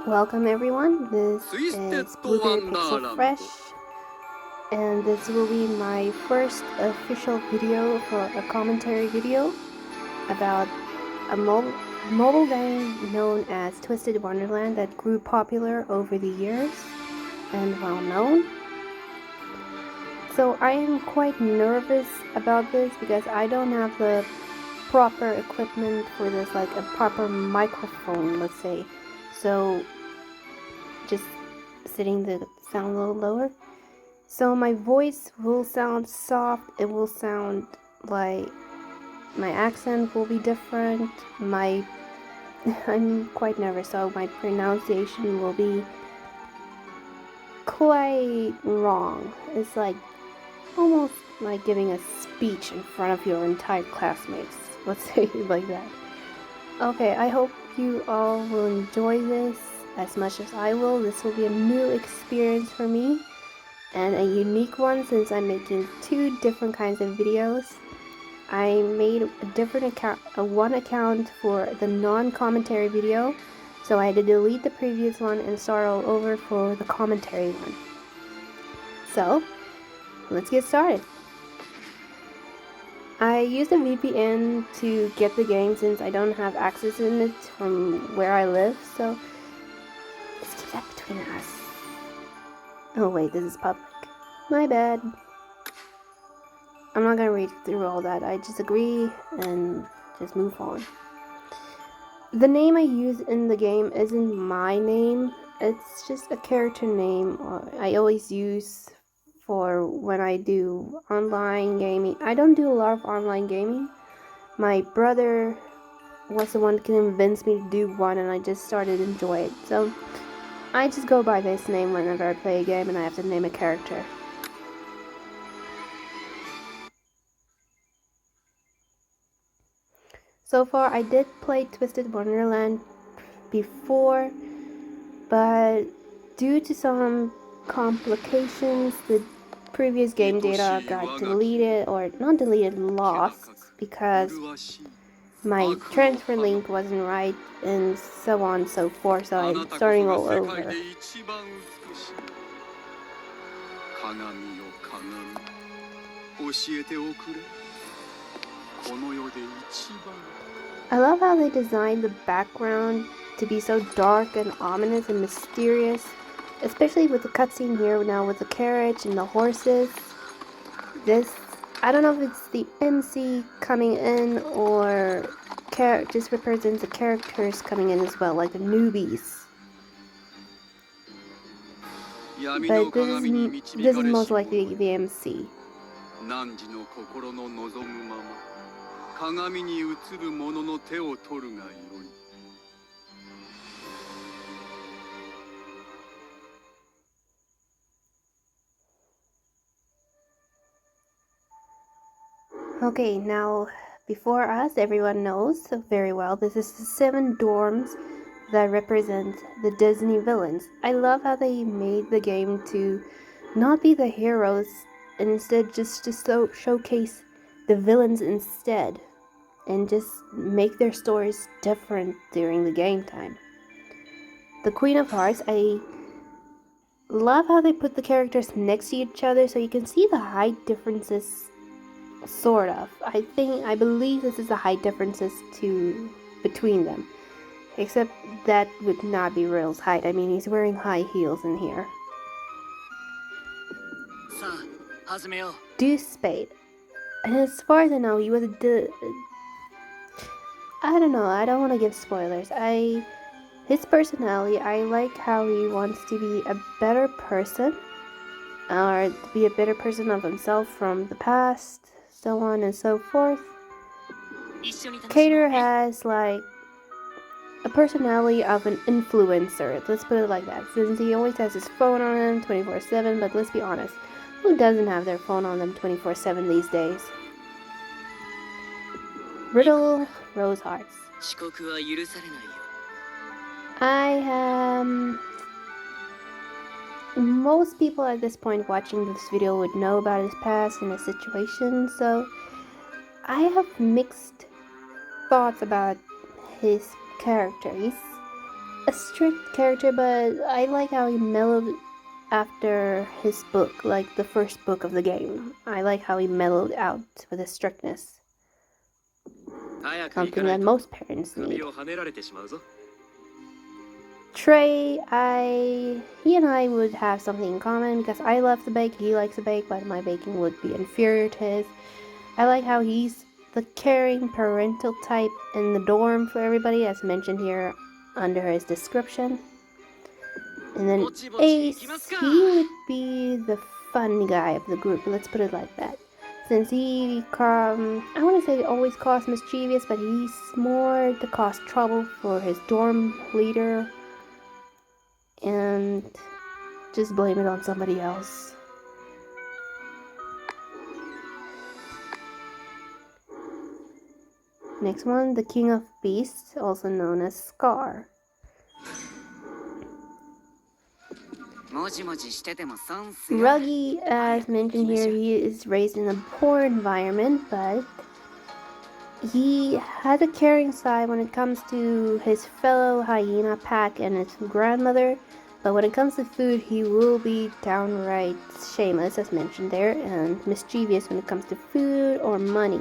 Welcome everyone, this Twisted is Blueberry Pixel Wonderland. Fresh, and this will be my first official video for a commentary video about a mobile game known as Twisted Wonderland that grew popular over the years and well known. So I am quite nervous about this because I don't have the proper equipment for this, like a proper microphone, let's say. So just setting the sound a little lower. So my voice will sound soft, it will sound like my accent will be different, I'm quite nervous, so my pronunciation will be quite wrong. It's like almost like giving a speech in front of your entire classmates. Let's say it like that. Okay, I hope you all will enjoy this as much as I will. This will be a new experience for me and a unique one since I'm making two different kinds of videos. I made a different account, one account for the non-commentary video, so I had to delete the previous one and start all over for the commentary one. So, let's get started. I used a VPN to get the game since I don't have access in it from where I live, so let's keep that between us. Oh wait, this is public. My bad. I'm not gonna read through all that. I just agree and just move on. The name I use in the game isn't my name. It's just a character name I always use for when I do online gaming. I don't do a lot of online gaming. My brother was the one that convinced me to do one and I just started to enjoy it. So I just go by this name whenever I play a game and I have to name a character. So far, I did play Twisted Wonderland before, but due to some complications, the previous game data got deleted, or not deleted, lost, because my transfer link wasn't right, and so on and so forth, so I'm starting all over. I love how they designed the background to be so dark and ominous and mysterious, especially with the cutscene here now with the carriage and the horses. This, I don't know if it's the MC coming in or just represents the characters coming in as well, like the newbies. But this is most likely the MC. Okay, now before us, everyone knows very well, this is the 7 dorms that represent the Disney villains. I love how they made the game to not be the heroes, and instead just to showcase the villains instead, and just make their stories different during the game time. The Queen of Hearts, I love how they put the characters next to each other so you can see the height differences. Sort of. I believe this is the height differences between them. Except that would not be Rill's height. I mean, he's wearing high heels in here. Deuce Spade. And as far as I know, he was I don't know, I don't want to give spoilers. His personality, I like how he wants to be a better person. Or to be a better person of himself from the past. So on and so forth. Cater has like a personality of an influencer, let's put it like that, since he always has his phone on him 24/7, but let's be honest, who doesn't have their phone on them 24/7 these days? Riddle Rose Hearts. Most people at this point watching this video would know about his past and his situation, so I have mixed thoughts about his character. He's a strict character, but I like how he mellowed after his book, like the first book of the game. I like how he mellowed out with his strictness. Something that most parents need. Trey, he and I would have something in common because I love to bake, he likes to bake, but my baking would be inferior to his. I like how he's the caring parental type in the dorm for everybody, as mentioned here under his description. And then Ace, he would be the fun guy of the group, let's put it like that. Since he, I wouldn't say always cause mischievous, but he's more to cause trouble for his dorm leader and just blame it on somebody else. Next one, the King of Beasts, also known as Scar. Ruggy, as mentioned here, he is raised in a poor environment, but he has a caring side when it comes to his fellow hyena pack and his grandmother. But when it comes to food, he will be downright shameless, as mentioned there, and mischievous when it comes to food or money.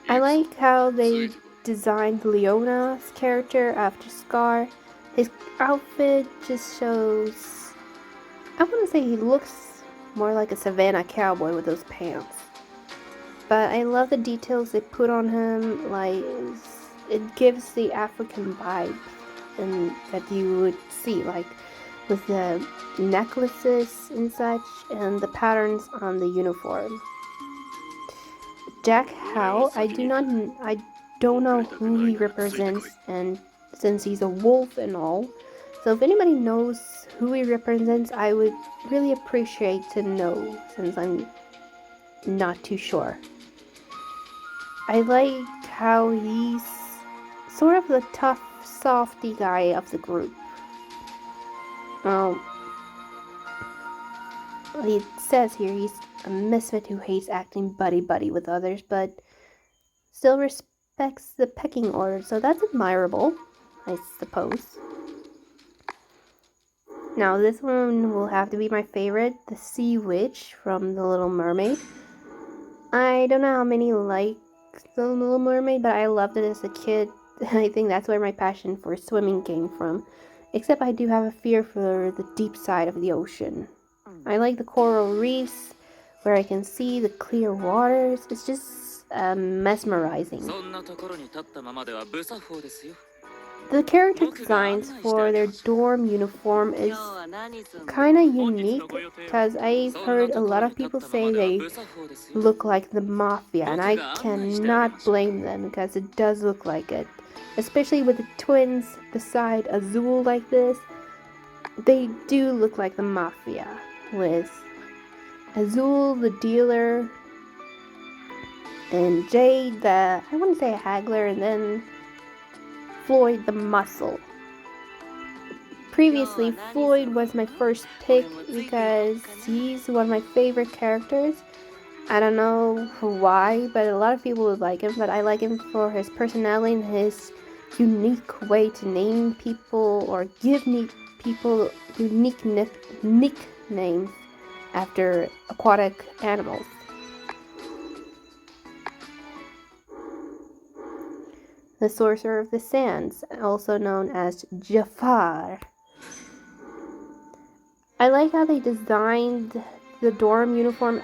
I like how they designed Leona's character after Scar. His outfit just shows, I wouldn't say he looks more like a savannah cowboy with those pants. But I love the details they put on him, like it gives the African vibe and that you would see, like with the necklaces and such and the patterns on the uniform. Jack Howe, I don't know who he represents, and since he's a wolf and all, so if anybody knows who he represents, I would really appreciate to know, since I'm not too sure. I like how he's sort of the tough, softy guy of the group. It says here he's a misfit who hates acting buddy-buddy with others, but still respects the pecking order, so that's admirable, I suppose. Now this one will have to be my favorite, the Sea Witch from The Little Mermaid. I don't know how many like The Little Mermaid, but I loved it as a kid. I think that's where my passion for swimming came from. Except I do have a fear for the deep side of the ocean. I like the coral reefs, where I can see the clear waters. It's just mesmerizing. The character designs for their dorm uniform is kind of unique, because I've heard a lot of people say they look like the mafia, and I cannot blame them because it does look like it. Especially with the twins beside Azul like this, they do look like the mafia, with Azul the dealer and Jade the, I wouldn't say a haggler, and then Floyd the muscle. Previously, Floyd was my first pick because he's one of my favorite characters. I don't know why, but a lot of people would like him, but I like him for his personality and his unique way to name people or give people unique nicknames after aquatic animals. The Sorcerer of the Sands, also known as Jafar. I like how they designed the dorm uniform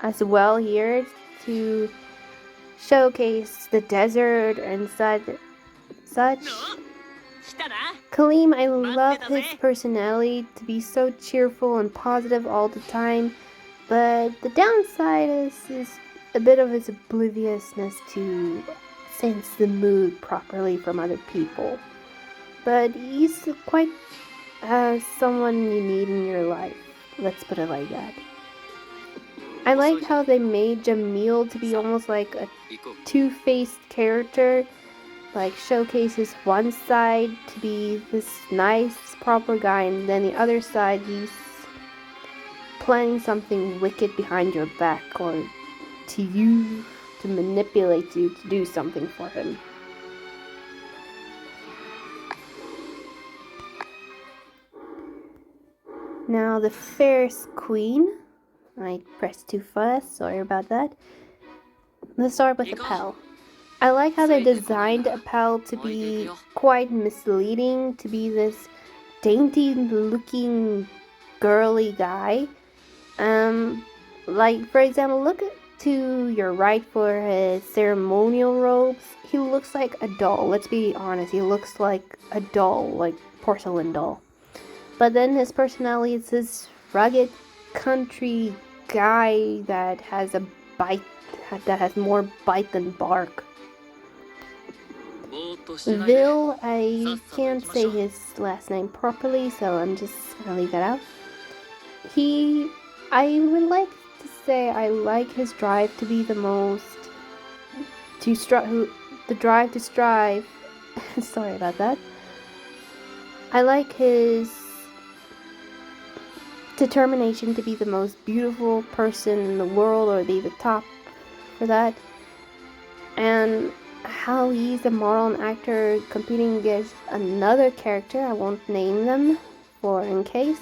as well here to showcase the desert and such. Kaleem, I love his personality to be so cheerful and positive all the time, but the downside is a bit of his obliviousness to sense the mood properly from other people. But he's quite someone you need in your life, let's put it like that. I like how they made Jamil to be almost like a two-faced character, like showcases one side to be this nice, proper guy, and then the other side he's planning something wicked behind your back, or to manipulate you to do something for him. Now the Fairest Queen. I pressed too fast, sorry about that. Let's start with Appel. I like how they designed Appel to be quite misleading, to be this dainty looking girly guy. Like for example, look to your right for his ceremonial robes. He looks like a doll, let's be honest, he looks like a doll, like porcelain doll. But then his personality is this rugged country guy that has a bite, that has more bite than bark. Vil, I can't say his last name properly, so I'm just gonna leave that out. I would like to say I like his drive to be the most, the drive to strive. Sorry about that. I like his determination to be the most beautiful person in the world, or be the top for that. And how he's a model and actor competing against another character, I won't name them for in case.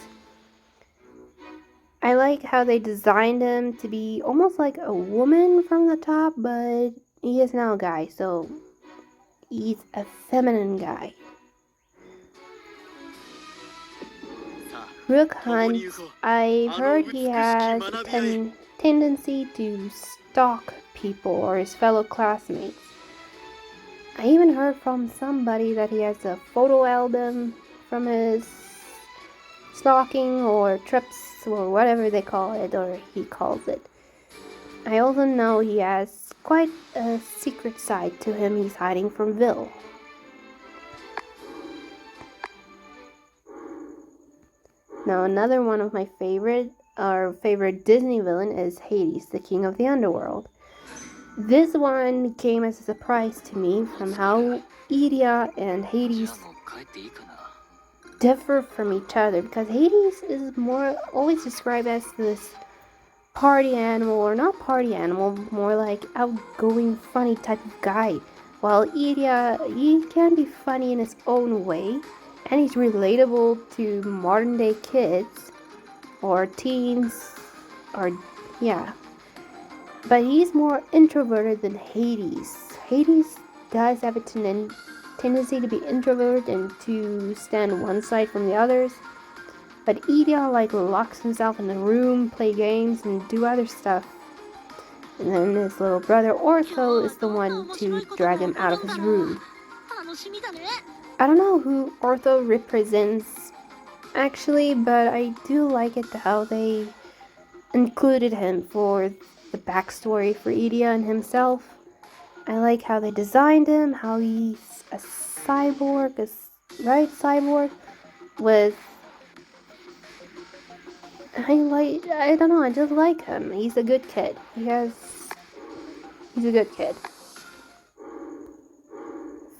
I like how they designed him to be almost like a woman from the top, but he is now a guy, so he's a feminine guy. Rook Hunt, I've heard he has a tendency to stalk people or his fellow classmates. I even heard from somebody that he has a photo album from his stalking or trips or whatever they call it, or he calls it. I also know he has quite a secret side to him he's hiding from Vil. Now another one of my favorite Disney villain is Hades, the king of the underworld. This one came as a surprise to me from how Iria and Hades differ from each other, because Hades is more always described as this party animal, or not party animal, more like outgoing, funny type of guy, while Iria, he can be funny in his own way, and he's relatable to modern day kids or teens, or yeah. But he's more introverted than Hades. Hades does have a tendency to be introverted and to stand one side from the others. But Iria locks himself in the room, play games, and do other stuff. And then his little brother Ortho is the one to drag him out of his room. I don't know who Ortho represents actually, but I do like it how they included him for the backstory for Iria and himself. I like how they designed him, how he's a cyborg, with I don't know, I just like him. He's a good kid. He's a good kid.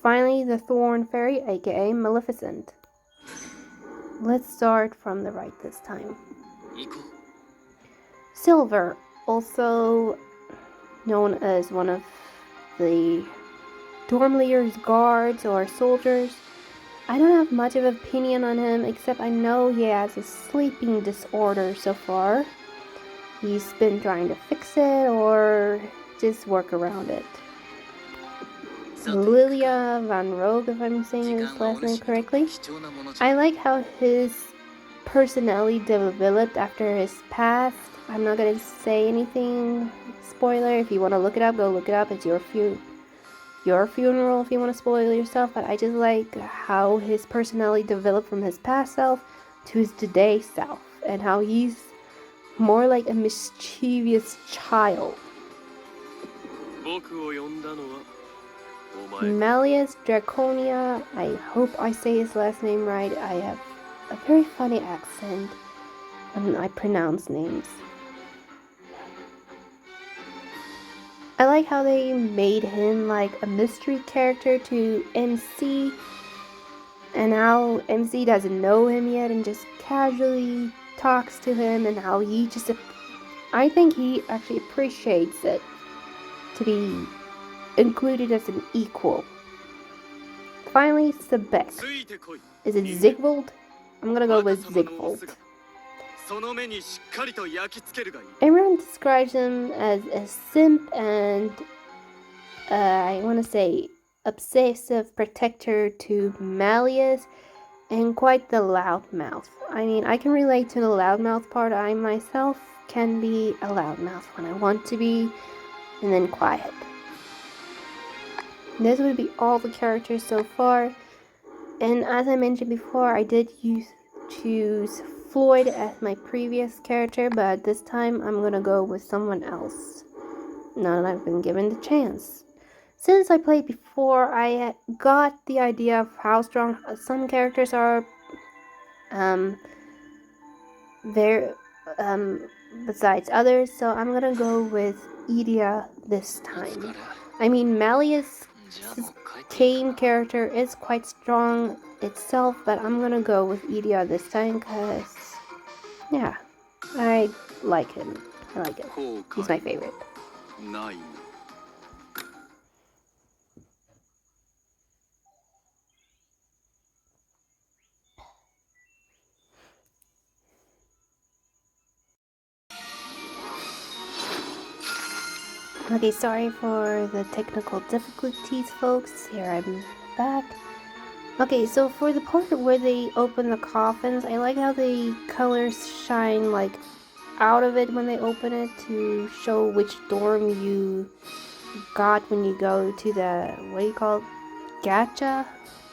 Finally, the Thorn Fairy, aka Maleficent. Let's start from the right this time. Silver, also known as one of the dorm leader's guards or soldiers. I don't have much of an opinion on him, except I know he has a sleeping disorder so far. He's been trying to fix it or just work around it. Lilia Van Rogue, if I'm saying his last name correctly. I like how his personality developed after his past. I'm not gonna say anything spoiler. If you want to look it up, go look it up. It's your funeral if you want to spoil yourself. But I just like how his personality developed from his past self to his today self, and how he's more like a mischievous child. Malleus Draconia, I hope I say his last name right. I have a very funny accent when I pronounce names. I like how they made him like a mystery character to MC, and how MC doesn't know him yet and just casually talks to him, and how he just, I think he actually appreciates it to be included as an equal. Finally, Sebek. Is it Zigvold? I'm gonna go with Zigvold. Everyone describes him as a simp and I want to say obsessive protector to Malleus and quite the loudmouth. I mean, I can relate to the loudmouth part. I myself can be a loudmouth when I want to be, and then quiet. This would be all the characters so far. And as I mentioned before, I did choose Floyd as my previous character, but this time I'm gonna go with someone else. Now that I've been given the chance. Since I played before, I got the idea of how strong some characters are. Besides others, so I'm gonna go with Idia this time. I mean, Malleus' tame character is quite strong itself, but I'm gonna go with Idia this time because, yeah, I like him. I like him. He's my favorite. Okay, sorry for the technical difficulties, folks. Here I'm back. Okay, so for the part where they open the coffins, I like how the colors shine like out of it when they open it to show which dorm you got when you go to the, what do you call it? Gacha?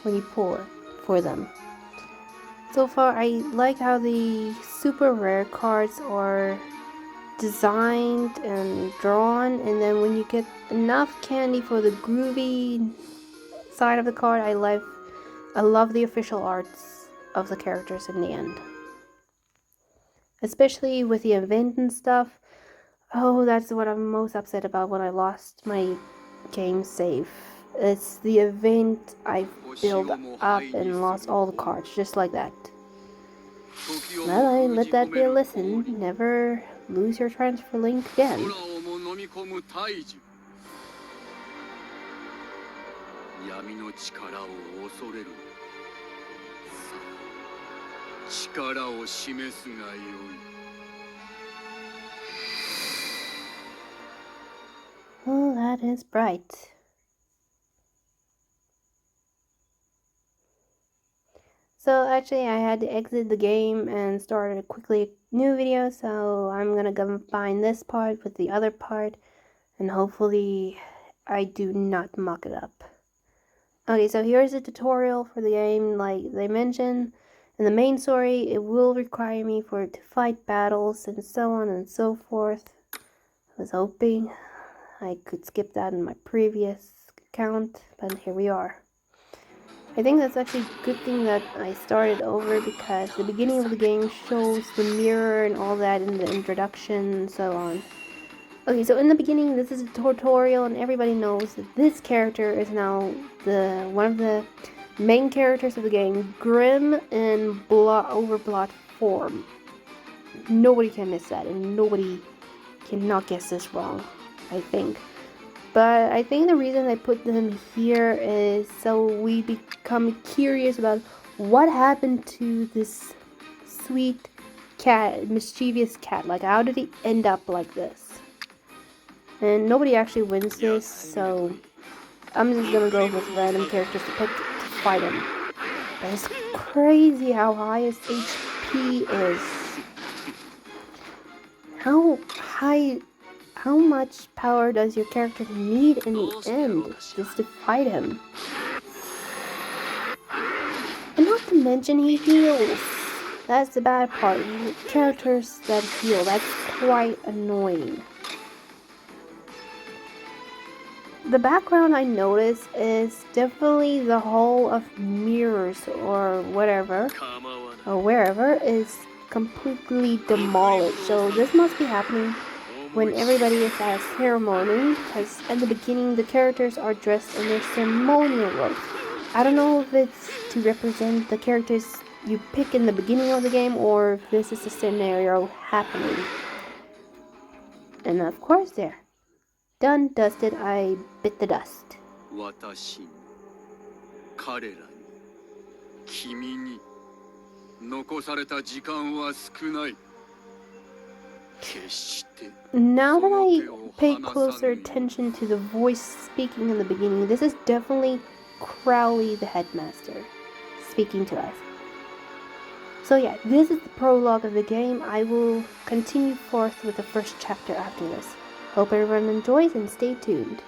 When you pull it for them. So far, I like how the super rare cards are designed and drawn, and then when you get enough candy for the groovy side of the card, I love the official arts of the characters in the end. Especially with the event and stuff. Oh, that's what I'm most upset about when I lost my game save. It's the event I built up and lost all the cards, just like that. Well, let that be a lesson. Never lose your transfer link again. Oh, that is bright. So actually I had to exit the game and start a quickly new video, so I'm gonna combine this part with the other part and hopefully I do not muck it up. Okay, so here's a tutorial for the game. Like they mentioned in the main story, it will require me to fight battles and so on and so forth. I was hoping I could skip that in my previous account, but here we are. I think that's actually a good thing that I started over because the beginning of the game shows the mirror and all that in the introduction and so on. Okay, so in the beginning, this is a tutorial and everybody knows that this character is now one of the main characters of the game, Grim in overblot form. Nobody can miss that and nobody cannot guess this wrong, I think. But I think the reason I put them here is so we become curious about what happened to this sweet cat, mischievous cat. Like, how did he end up like this? And nobody actually wins this, so I'm just gonna go with random characters to pick to fight him. But it's crazy how high his HP is. How much power does your character need in the end just to fight him? And not to mention he heals. That's the bad part. Characters that heal, that's quite annoying. The background I notice is definitely the hall of mirrors or whatever, or wherever, is completely demolished. So this must be happening when everybody is at a ceremony, because at the beginning the characters are dressed in their ceremonial robes. I don't know if it's to represent the characters you pick in the beginning of the game or if this is a scenario happening. And of course there. Done, dusted, I bit the dust. Now that I pay closer attention to the voice speaking in the beginning, this is definitely Crowley the headmaster speaking to us. So yeah, this is the prologue of the game. I will continue forth with the first chapter after this. Hope everyone enjoys and stay tuned.